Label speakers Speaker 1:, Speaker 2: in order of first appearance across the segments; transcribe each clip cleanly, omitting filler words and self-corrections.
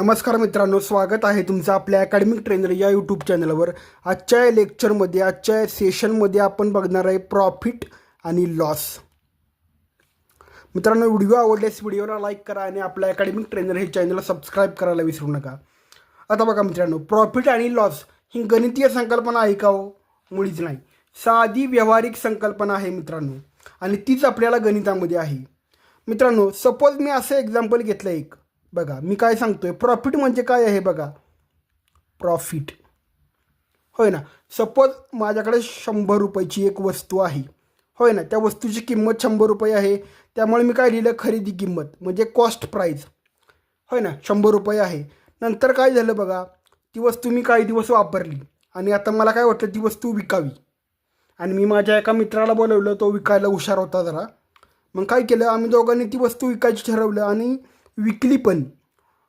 Speaker 1: नमस्कार मित्रांनो, स्वागत आहे तुमचं आपल्या अकॅडमिक ट्रेनर या यूट्यूब चॅनलवर. आजच्या लेक्चरमध्ये, आजच्या सेशनमध्ये आपण बघणार आहे प्रॉफिट आणि लॉस. मित्रांनो, व्हिडिओ आवडल्यास व्हिडिओला लाईक करा आणि आपल्या अकॅडमिक ट्रेनर हे चॅनलला सबस्क्राईब करायला विसरू नका. आता बघा मित्रांनो, प्रॉफिट आणि लॉस ही गणितीय संकल्पना आहे का हो? मुळीच नाही. साधी व्यावहारिक संकल्पना आहे मित्रांनो, आणि तीच आपल्याला गणितामध्ये आहे. मित्रांनो, सपोज मी असं एक्झाम्पल घेतलं एक. बघा मी काय सांगतोय, प्रॉफिट म्हणजे काय आहे बघा. प्रॉफिट होय ना. सपोज माझ्याकडे 100 रुपयाची एक वस्तू आहे, होय ना. त्या वस्तूची किंमत 100 रुपये आहे. त्यामुळे मी काय लिहिलं, खरेदी किंमत म्हणजे कॉस्ट प्राईस, होय ना. 100 रुपये आहे. नंतर काय झालं बघा, ती वस्तू मी काही दिवस वापरली आणि आता मला काय वाटलं, ती वस्तू विकावी. आणि मी माझ्या एका मित्राला बोलवलं, तो विकायला हुशार होता जरा. मग काय केलं, आम्ही दोघांनी ती वस्तू विकायची ठरवलं आणि विकली पण.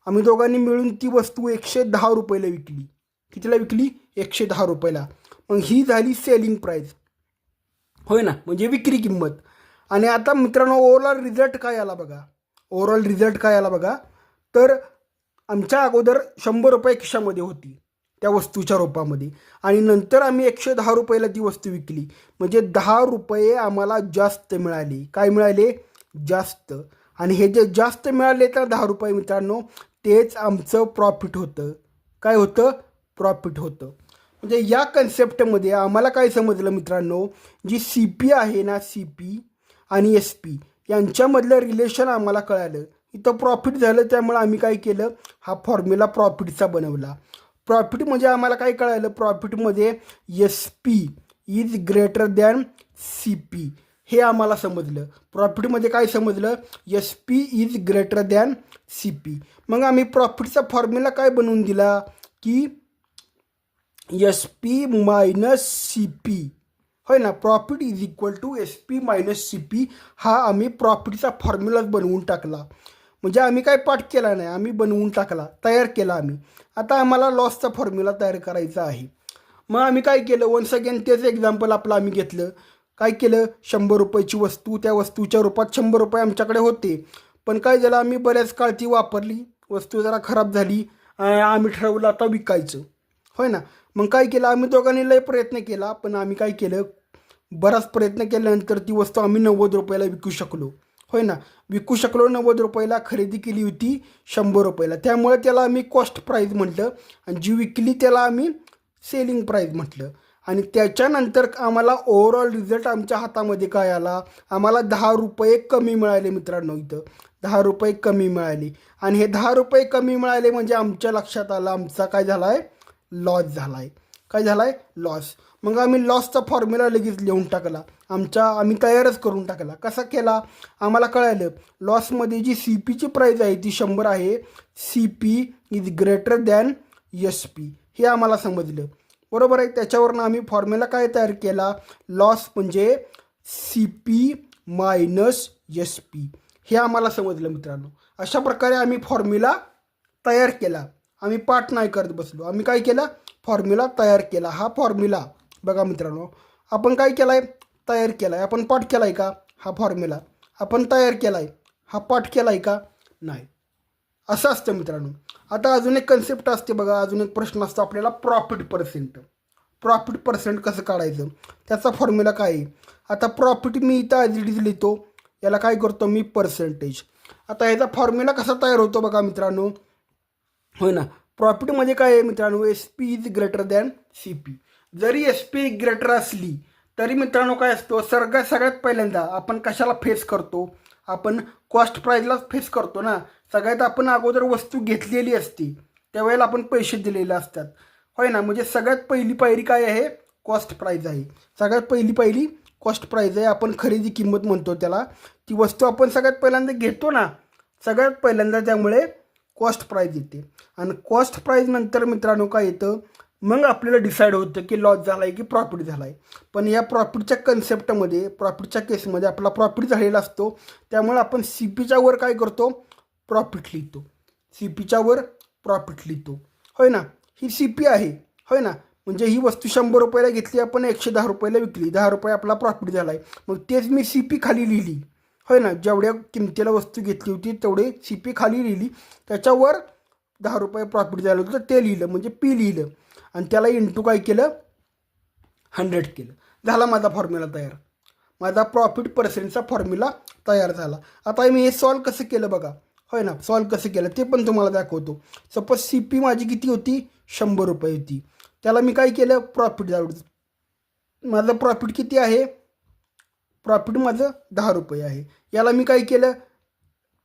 Speaker 1: आम्ही दोघांनी मिळून ती वस्तू 110 रुपयाला विकली. कितीला विकली? 110 रुपयाला. मग ही झाली सेलिंग प्राईस, होय ना, म्हणजे विक्री किंमत. आणि आता मित्रांनो, ओव्हरऑल रिझल्ट काय आला बघा. ओव्हरऑल रिझल्ट काय आला बघा. तर आमच्या अगोदर 100 रुपये खिशामध्ये होती त्या वस्तूच्या रूपामध्ये, आणि नंतर आम्ही 110 रुपयाला ती वस्तू विकली. म्हणजे 10 रुपये आम्हाला जास्त मिळाले. काय मिळाले? जास्त. आणि हे जे जास्त मिळाले तर 10 रुपये मित्रांनो, तेच आमचं प्रॉफिट होतं. काय होतं? प्रॉफिट होतं. म्हणजे या कन्सेप्टमध्ये आम्हाला काय समजलं मित्रांनो, जी सी पी आहे ना, सी पी आणि एस पी यांच्यामधलं रिलेशन आम्हाला कळालं. इथं प्रॉफिट झालं, त्यामुळे आम्ही काय केलं, हा फॉर्म्युला प्रॉफिटचा बनवला. प्रॉफिट म्हणजे आम्हाला काय कळालं, प्रॉफिटमध्ये S P is greater than C P हे आम्हाला समजलं. प्रॉफिटमध्ये काय समजलं, S P is greater than C P. मग आम्ही प्रॉफिटचा फॉर्म्युला काय बनवून दिला की S P minus C P, होय ना. Profit is equal to S P minus C P हा आम्ही प्रॉफिटचा फॉर्म्युलाच बनवून टाकला. म्हणजे आम्ही काय पाठ केला नाही, आम्ही बनवून टाकला, तयार केला आम्ही. आता आम्हाला लॉसचा फॉर्म्युला तयार करायचा आहे. मग आम्ही काय केलं, वन्स अगेन तेच एक्झाम्पल आपलं आम्ही घेतलं. काय केलं, 100 रुपयाची वस्तू, त्या वस्तूच्या रूपात 100 रुपये आमच्याकडे होते. पण काय झालं, आम्ही बऱ्याच काळ ती वापरली, वस्तू जरा खराब झाली, आम्ही ठरवलं आता विकायचं, होय ना. मग काय केलं, आम्ही दोघांनी लय प्रयत्न केला, पण आम्ही काय केलं, बराच प्रयत्न केल्यानंतर ती वस्तू आम्ही 90 रुपयाला विकू शकलो, होय ना. विकू शकलो 90 रुपयाला. खरेदी केली होती 100 रुपयाला. त्यामुळे त्याला आम्ही कॉस्ट प्राईस म्हटलं, आणि जी विकली त्याला आम्ही सेलिंग प्राईस म्हटलं. आणि त्याच्यानंतर आम्हाला ओव्हरऑल रिझल्ट आमच्या हातामध्ये काय आला, आम्हाला 10 रुपये कमी मिळाले मित्रांनो. इथं 10 रुपये कमी मिळाले. आणि हे 10 रुपये कमी मिळाले म्हणजे आमच्या लक्षात आलं, आमचा काय झाला आहे, लॉस झाला आहे. काय झाला आहे? लॉस. मग आम्ही लॉसचा फॉर्म्युला लगेच लिहून टाकला. आम्ही तयारच करून टाकला. कसा केला, आम्हाला कळालं लॉसमध्ये जी सी पीची प्राईस आहे ती 100 आहे. C P is greater than S P हे आम्हाला समजलं, बरोबर आहे. त्याच्यावरनं आम्ही फॉर्म्युला काय तयार केला, लॉस म्हणजे C P minus S P हे आम्हाला समजलं मित्रांनो. अशा प्रकारे आम्ही फॉर्म्युला तयार केला. आम्ही पाठ नाही करत बसलो, आम्ही काय केलं, फॉर्म्युला तयार केला. हा फॉर्म्युला बघा मित्रांनो, आपण काय केला आहे, तयार केला आहे. आपण पाठ केला आहे का? हा फॉर्म्युला आपण तयार केला आहे. हा पाठ केला आहे का? नाही. असं असतं मित्रांनो. आता अजून एक कन्सेप्ट असते बघा, अजून एक प्रश्न असतो आपल्याला, प्रॉफिट पर्सेंट. प्रॉफिट पर्सेंट कसं काढायचं, त्याचा फॉर्म्युला काय आहे. आता प्रॉफिट मी इथं ॲज इट इज लिहितो, याला काय करतो मी, पर्सेंटेज. आता ह्याचा फॉर्म्युला कसा तयार होतो बघा मित्रांनो, होय ना. प्रॉफिटमध्ये काय आहे मित्रांनो, S P is greater than C P. जरी एस पी ग्रेटर असली तरी मित्रांनो काय असतो, सगळ्यात पहिल्यांदा आपण कशाला फेस करतो, आपण कॉस्ट प्राईजलाच फेस करतो ना. सगळ्यात आपण अगोदर वस्तू घेतलेली असते, त्यावेळेला आपण पैसे दिलेले असतात, होय ना. म्हणजे सगळ्यात पहिली पायरी काय आहे, कॉस्ट प्राईज आहे. सगळ्यात पहिली कॉस्ट प्राईज आहे. आपण खरेदी किंमत म्हणतो त्याला. ती वस्तू आपण सगळ्यात पहिल्यांदा घेतो ना, सगळ्यात पहिल्यांदा, त्यामुळे कॉस्ट प्राईज येते. आणि कॉस्ट प्राईज नंतर मित्रांनो काय येतं, मग आपल्याला डिसाईड होतं की लॉस झाला आहे की प्रॉफिट झाला आहे. पण या प्रॉफिटच्या कन्सेप्टमध्ये, प्रॉफिटच्या केसमध्ये आपला प्रॉफिट झालेला असतो. त्यामुळे आपण सी पीच्या वर काय करतो, प्रॉफिट लिहितो. सी पीच्या वर प्रॉफिट लिहितो, होय ना. ही सी पी आहे, होय ना. म्हणजे ही वस्तू 100 रुपयाला घेतली, आपण 110 रुपयाला विकली, 10 रुपये आपला प्रॉफिट झाला आहे. मग तेच मी सी पी खाली लिहिली, होय ना. जेवढ्या किमतीला वस्तू घेतली होती तेवढे सी पी खाली लिहिली. त्याच्यावर ₹10 प्रॉफिट झालं होतं ते लिहिलं, म्हणजे पी लिहिलं आणि त्याला इंटू काय केलं 100 केलं. झाला माझा फॉर्म्युला तयार. माझा प्रॉफिट पर्सेंटचा फॉर्म्युला तयार झाला. आता मी हे सॉल्व कसं केलं बघा, होय ना, सॉल्व कसं केलं ते पण तुम्हाला दाखवतो. सपोज सी पी माझी किती होती, ₹100 होती. त्याला मी काय केलं, प्रॉफिट झालं. माझं प्रॉफिट किती आहे, प्रॉफिट माझं ₹10 आहे. याला मी काय केलं,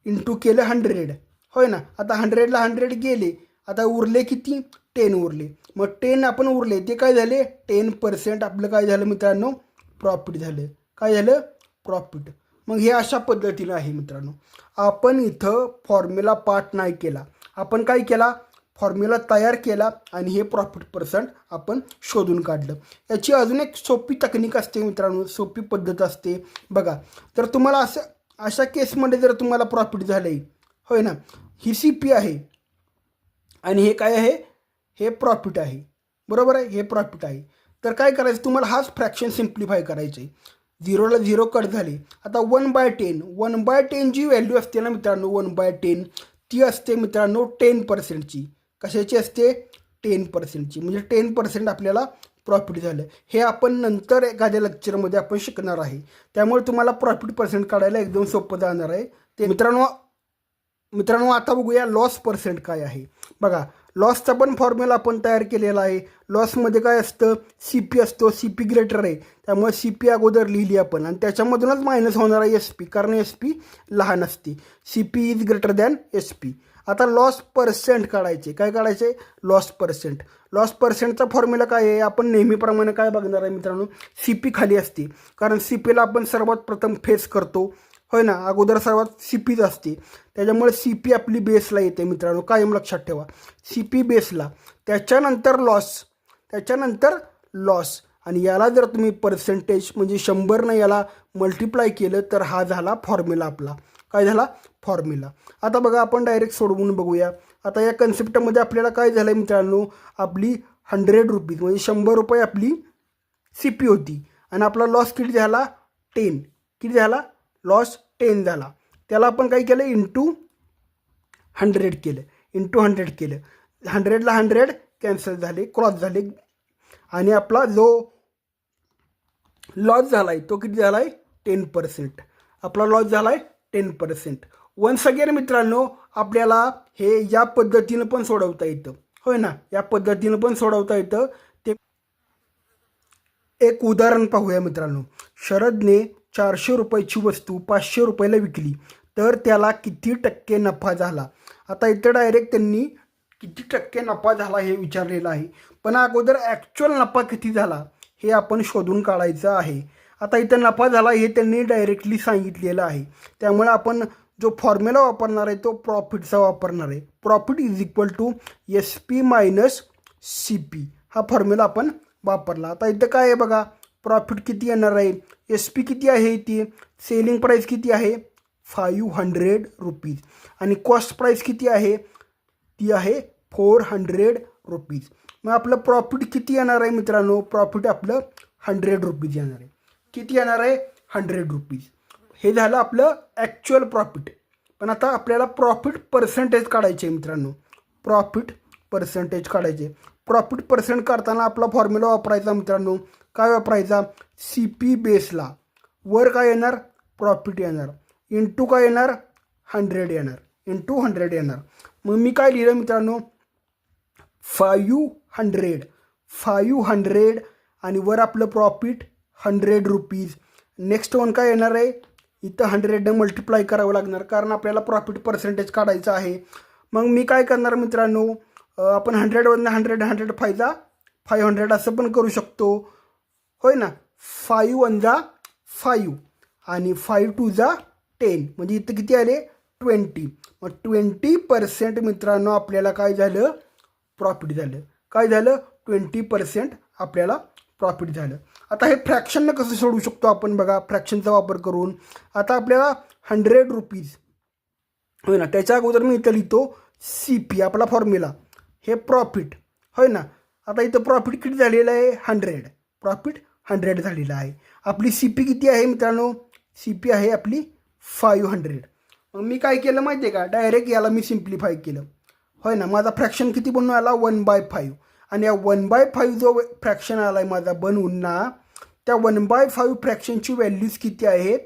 Speaker 1: इंटू केलं 100, होय ना. आता 100ला 100 गेले, आता उरले किती, 10 उरले. मग 10 आपण उरले ते काय झाले, 10% आपलं काय झालं मित्रांनो, प्रॉफिट झालं. काय झालं, प्रॉफिट. मग हे अशा पद्धतीनं आहे मित्रांनो. आपण इथं फॉर्म्युला पाठ नाही केला, आपण काय केला, फॉर्म्युला तयार केला आणि हे प्रॉफिट पर्सेंट आपण शोधून काढलं. याची अजून एक सोपी टेक्निक असते मित्रांनो, सोपी पद्धत असते बघा. तर तुम्हाला अशा केसमध्ये जर तुम्हाला प्रॉफिट झालं आहे, होय ना, ही सी पी आहे आणि हे काय आहे, हे प्रॉफिट आहे, बरोबर आहे, हे प्रॉफिट आहे. तर काय करायचं, तुम्हाला हाच फ्रॅक्शन सिम्प्लिफाय करायचं आहे. 0ला 0 कट झाले. आता 1/10 जी व्हॅल्यू असते ना मित्रांनो, 1/10 ती असते मित्रांनो 10%ची. कशाची असते, 10%ची. म्हणजे 10% आपल्याला प्रॉफिट झालं. हे आपण नंतर एखाद्या लेक्चरमध्ये आपण शिकणार आहे. त्यामुळे तुम्हाला प्रॉफिट पर्सेंट काढायला एकदम सोपं जाणार आहे ते मित्रांनो. आता बघूया लॉस पर्सेंट काय आहे. बघा, लॉसचा पण फॉर्म्युला आपण तयार केलेला आहे. लॉसमध्ये काय असतं, सी पी असतो, सी पी ग्रेटर आहे, त्यामुळे सी पी अगोदर लिहिली आपण आणि त्याच्यामधूनच मायनस होणार आहे एस पी, कारण एस पी लहान असते. C P is greater than S P. आता लॉस पर्सेंट काढायचे. काय काढायचे, लॉस पर्सेंट. लॉस पर्सेंटचा फॉर्म्युला काय आहे, आपण नेहमीप्रमाणे काय बघणार आहे मित्रांनो, सी पी खाली असते, कारण सी पीला आपण सर्वात प्रथम फेस करतो, होय ना, अगोदर सर्वात सी पीच असते. त्याच्यामुळे सी पी आपली बेसला येते मित्रांनो, कायम लक्षात ठेवा, सी पी बेसला. त्याच्यानंतर लॉस आणि याला जर तुम्ही पर्सेंटेज म्हणजे 100 याला मल्टिप्लाय केलं तर हा झाला फॉर्म्युला आपला. काय झाला, फॉर्म्युला. आता बघा, आपण डायरेक्ट सोडवून बघूया. आता या कन्सेप्टमध्ये आपल्याला काय झालं आहे मित्रांनो, आपली ₹100 म्हणजे ₹100 आपली सी पी होती आणि आपला लॉस किती झाला, 10. किती झाला, लॉस 10 झाला. त्याला आपण काय केलं, इंटू 100 केलं, 100ला 100 कॅन्सल झाले, क्रॉस झाले आणि आपला जो लॉस झाला आहे तो किती झाला आहे, 10%. आपला लॉस झाला आहे 10%. वन्स अगेन मित्रांनो, आपल्याला हे या पद्धतीनं पण सोडवता येतं, होय ना, या पद्धतीनं पण सोडवता येतं. ते एक उदाहरण पाहूया मित्रांनो. शरदने ₹400ची वस्तू ₹500ला विकली, तर त्याला किती टक्के नफा झाला. आता इथं डायरेक्ट त्यांनी किती टक्के नफा झाला हे विचारलेलं आहे, पण अगोदर ॲक्च्युअल नफा किती झाला हे आपण शोधून काढायचं आहे. आता इथं नफा झाला हे त्यांनी डायरेक्टली सांगितलेलं आहे, त्यामुळे आपण जो फॉर्म्युला वापरणार आहे तो प्रॉफिटचा वापरणार आहे. Profit is equal to S P minus C P, हा फॉर्म्युला आपण वापरला. आता इथं काय आहे बघा, प्रॉफिट किती येणार आहे, एस पी किती आहे, ती सेलिंग प्राईस किती आहे ₹500 आणि कॉस्ट प्राईस किती आहे, ती आहे ₹400. मग आपलं प्रॉफिट किती येणार आहे मित्रांनो, प्रॉफिट आपलं ₹100 येणार आहे. किती येणार आहे, ₹100. हे झालं आपलं ॲक्च्युअल प्रॉफिट. पण आता आपल्याला प्रॉफिट पर्सेंटेज काढायचे मित्रांनो, प्रॉफिट पर्सेंटेज काढायचे. प्रॉफिट पर्सेंट काढताना आपला फॉर्म्युला वापरायचा मित्रांनो. काय वापरायचा, सी पी बेसला वर काय येणार, प्रॉफिट येणार, इंटू काय येणार, 100 येणार, इंटू 100 येणार. मग मी काय लिहिलं मित्रांनो, 500 आणि वर आपलं प्रॉफिट ₹100. नेक्स्ट वन काय येणार आहे, इथं 100ने मल्टिप्लाय करावं लागणार, कारण आपल्याला प्रॉफिट पर्सेंटेज काढायचं आहे. मग मी काय करणार मित्रांनो, आपण 100वरनं 100 फायदा 500 असं पण करू शकतो, होय ना. 5 1 जा 5 आणि 5 2 जा 10, म्हणजे इथं किती आले, 20. मग 20% मित्रांनो आपल्याला काय झालं, प्रॉफिट झालं. काय झालं, 20% आपल्याला प्रॉफिट झालं. आता हे फ्रॅक्शननं कसं सोडवू शकतो आपण बघा, फ्रॅक्शनचा वापर करून. आता आपल्याला ₹100 होय ना, त्याच्या अगोदर मी इथं लिहितो सी पी, आपला फॉर्म्युला, हे प्रॉफिट, होय ना. आता इथं प्रॉफिट किती झालेलं आहे, 100, प्रॉफिट 100 झालेलं आहे. आपली सी पी किती आहे मित्रांनो, सी पी आहे आपली 500. मग मी काय केलं माहिती आहे का, डायरेक्ट याला मी सिम्प्लिफाय केलं. होय ना. माझा फ्रॅक्शन किती बनून आला 1/5 आणि या 1/5 जो फ्रॅक्शन आला आहे माझा बनवून ना, त्या 1/5 फ्रॅक्शनची व्हॅल्यूज किती आहे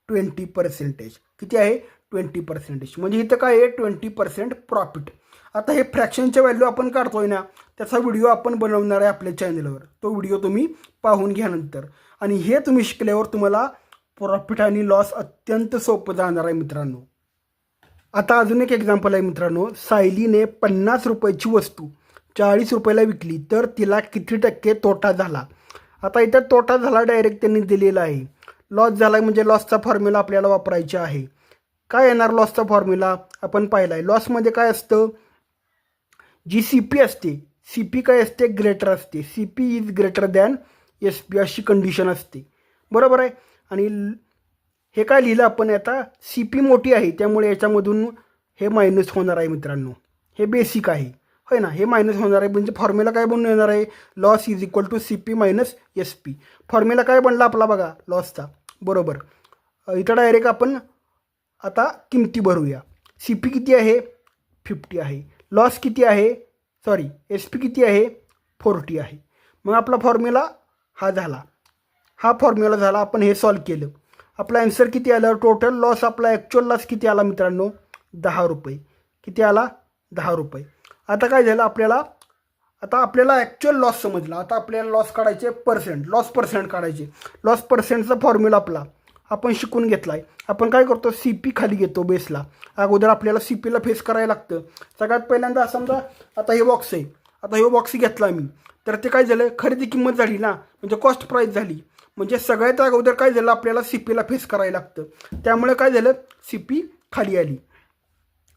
Speaker 1: 20%. किती आहे 20%. म्हणजे इथं काय आहे 20% प्रॉफिट. आता हे फ्रॅक्शनच्या व्हॅल्यू आपण काढतोय ना, त्याचा व्हिडिओ आपण बनवणार आहे आपल्या चॅनलवर. तो व्हिडिओ तुम्ही पाहून घ्या नंतर. आणि हे तुम्ही शिकल्यावर तुम्हाला प्रॉफिट आणि लॉस अत्यंत सोपं जाणार आहे मित्रांनो. आता अजून एक एक्झाम्पल आहे मित्रांनो. सायलीने 50 रुपयाची वस्तू 40 रुपयाला विकली तर तिला किती टक्के तोटा झाला. आता इथं तोटा झाला डायरेक्ट त्यांनी दिलेला आहे. लॉस झाला म्हणजे लॉसचा फॉर्म्युला आपल्याला वापरायचा आहे. काय येणार लॉसचा फॉर्म्युला आपण पाहिला आहे. लॉसमध्ये काय असतं, जी सी पी असते, सी पी काय असते ग्रेटर असते. C P is greater than S P अशी कंडिशन असते. बरोबर आहे. आणि हे काय लिहिलं आपण आता सी पी मोठी आहे त्यामुळे याच्यामधून हे मायनस होणार आहे मित्रांनो. हे बेसिक आहे होय ना. हे मायनस होणार आहे म्हणजे फॉर्म्युला काय बनून येणार आहे loss is equal to C P minus S P. Formula काय बनला आपला बघा लॉसचा. बरोबर. इथं डायरेक्ट आपण आता किमती भरूया. सी पी किती आहे 50 आहे. लॉस किती आहे सॉरी एस पी किती आहे 40 आहे. मग आपला फॉर्म्युला हा झाला. हा फॉर्म्युला झाला. आपण हे सॉल्व केलं. आपला ॲन्सर किती आलं टोटल लॉस आपला ॲक्च्युअल लॉस किती आला मित्रांनो 10 रुपये. किती आला 10 रुपये. आता काय झालं आपल्याला ॲक्च्युअल लॉस समजला. आता आपल्याला लॉस काढायचे लॉस पर्सेंट काढायचे. लॉस पर्सेंटचा फॉर्म्युला आपला आपण शिकून घेतला आहे. आपण काय करतो सी पी खाली घेतो बेसला. अगोदर आपल्याला सी पीला फेस करायला लागतं. सगळ्यात पहिल्यांदा समजा आता हे बॉक्स आहे. आता हे बॉक्स घेतला मी तर ते काय झालं खरेदी किंमत झाली ना म्हणजे कॉस्ट प्राईस झाली. म्हणजे सगळ्यात अगोदर काय झालं आपल्याला सी पीला फेस करायला लागतं. त्यामुळे काय झालं सी पी खाली आली.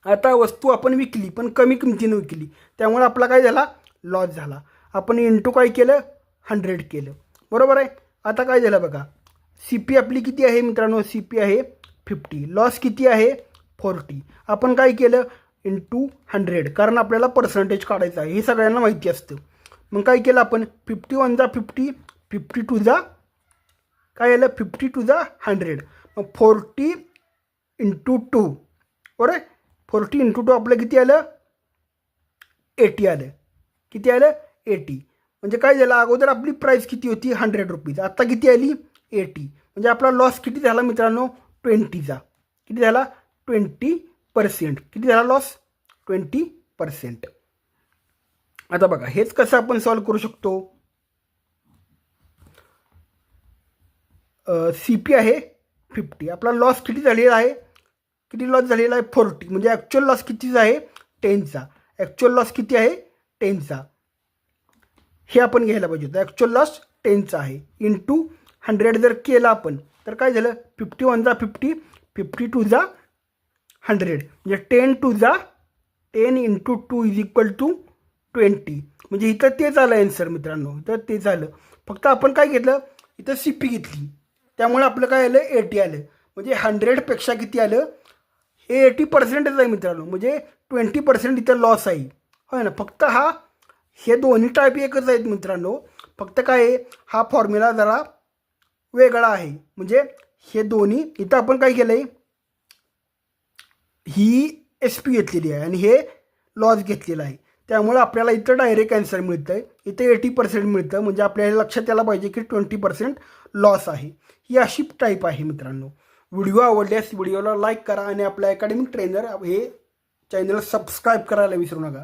Speaker 1: आता वस्तू आपण विकली पण कमी किमतीनं विकली त्यामुळे आपला काय झाला लॉस झाला. आपण इंटू काय केलं 100 केलं. बरोबर आहे. आता काय झालं बघा सी पी आपली किती आहे मित्रांनो सी पी आहे 50. लॉस किती आहे 40. आपण काय केलं इंटू 100 कारण आपल्याला पर्सेंटेज काढायचं आहे हे सगळ्यांना माहिती असतं. मग काय केलं आपण 51 जा 50 52 जा काय आलं 50 जा 100. मग 40 इंटू 2 बरोबर. 40 इंटू 2 आपलं किती आलं 80 आलं. किती आलं 80. म्हणजे काय झालं अगोदर आपली प्राईस किती होती 100 रुपीज. आत्ता किती आली 80. म्हणजे आपला लॉस किती झाला मित्रांनो 20चा. किती झाला 20%. किती झाला लॉस 20%. आता बघा हेच कसं आपण सॉल्व करू शकतो. सी पी आहे 50. आपला लॉस किती झालेला आहे किती लॉस झालेला आहे 40. म्हणजे ॲक्च्युअल लॉस कितीचा आहे 10चा. ॲक्च्युअल लॉस किती आहे 10चा. हे आपण घ्यायला पाहिजे होतं. ॲक्च्युअल लॉस 10चा आहे. इंटू 100 जर केलं आपण तर काय झालं 51 जा 50 52 जा 100. म्हणजे 10 टू जा 10 इंटू 2 इज इक्वल टू 20. म्हणजे इथं तेच आलं ॲन्सर मित्रांनो. इथं ते झालं. फक्त आपण काय घेतलं इथं सी पी घेतली त्यामुळे आपलं काय आलं 80 आलं. म्हणजे 100पेक्षा किती आलं हे 80%च आहे मित्रांनो. म्हणजे 20% इथं लॉस आहे होय ना. फक्त हे दोन्ही टाईप एकच आहेत मित्रांनो. फक्त काय आहे हा फॉर्म्युला जरा वेगळा आहे. म्हणजे हे दोन्ही इथं आपण काय केलं आहे ही एस पी घेतलेली आहे आणि हे लॉस घेतलेला आहे. त्यामुळे आपल्याला इथं डायरेक्ट ॲन्सर मिळतं आहे. इथे 80% मिळतं. म्हणजे आपल्याला लक्षात यायला पाहिजे की 20% लॉस आहे. ही अशी टाईप आहे मित्रांनो. व्हिडिओ आवडल्यास व्हिडिओला लाईक करा आणि आपल्या अकॅडमिक ट्रेनर हे चॅनल सबस्क्राईब करायला विसरू नका.